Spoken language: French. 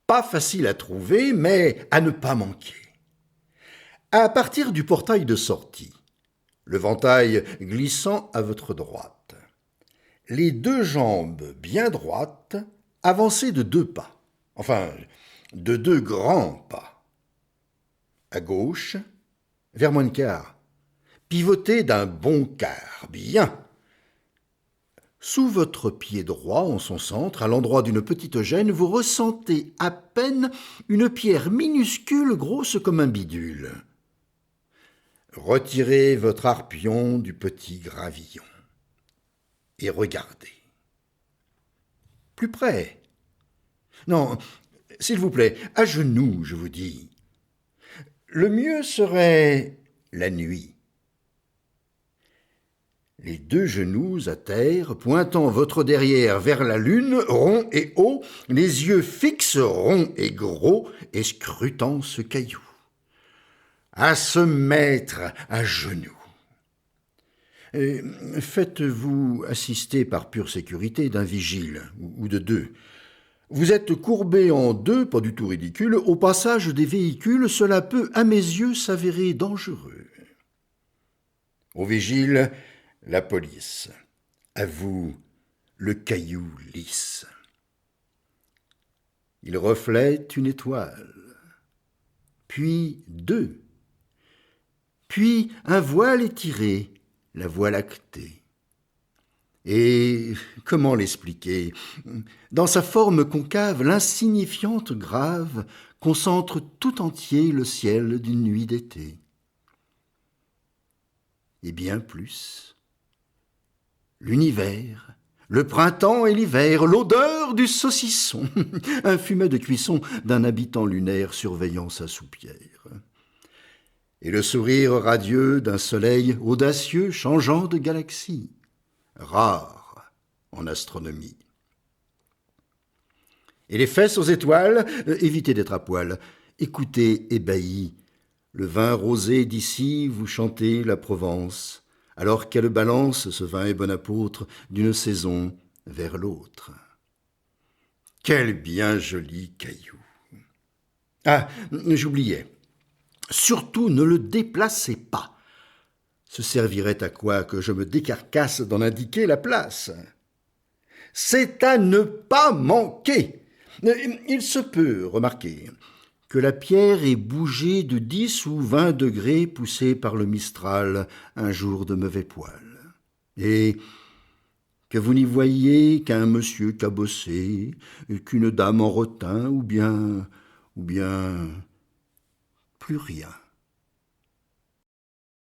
Pas facile à trouver, mais à ne pas manquer. À partir du portail de sortie, le ventail glissant à votre droite, les deux jambes bien droites, avancées de 2 pas, enfin, de 2 grands pas. À gauche, vers moins de quart, pivotez d'un bon quart, bien. Sous votre pied droit, en son centre, à l'endroit d'une petite gêne, vous ressentez à peine une pierre minuscule grosse comme un bidule. Retirez votre arpion du petit gravillon et regardez. Plus près. Non, s'il vous plaît, à genoux, je vous dis. Le mieux serait la nuit. Les 2 genoux à terre, pointant votre derrière vers la lune, rond et haut, les yeux fixes, ronds et gros, et scrutant ce caillou. À se mettre à genoux. Faites-vous assister par pure sécurité d'un vigile, ou de 2. Vous êtes courbés en 2, pas du tout ridicule, au passage des véhicules, cela peut, à mes yeux, s'avérer dangereux. Au vigile, la police. À vous, le caillou lisse. Il reflète une étoile, puis 2, puis un voile étiré, la Voie lactée. Et comment l'expliquer? Dans sa forme concave, l'insignifiante grave concentre tout entier le ciel d'une nuit d'été. Et bien plus, l'univers, le printemps et l'hiver, l'odeur du saucisson, un fumet de cuisson d'un habitant lunaire surveillant sa soupière. Et le sourire radieux d'un soleil audacieux changeant de galaxie, rare en astronomie. Et les fesses aux étoiles, évitez d'être à poil, écoutez ébahis, le vin rosé d'ici vous chantez la Provence, alors qu'elle balance ce vin et bon apôtre d'une saison vers l'autre. Quel bien joli caillou! Ah, j'oubliais. Surtout ne le déplacez pas. Ce servirait à quoi que je me décarcasse d'en indiquer la place. C'est à ne pas manquer. Il se peut, remarquez, que la pierre ait bougé de 10 ou 20 degrés poussée par le Mistral un jour de mauvais poil, et que vous n'y voyiez qu'un monsieur cabossé, qu'une dame en rotin, ou bien plus rien.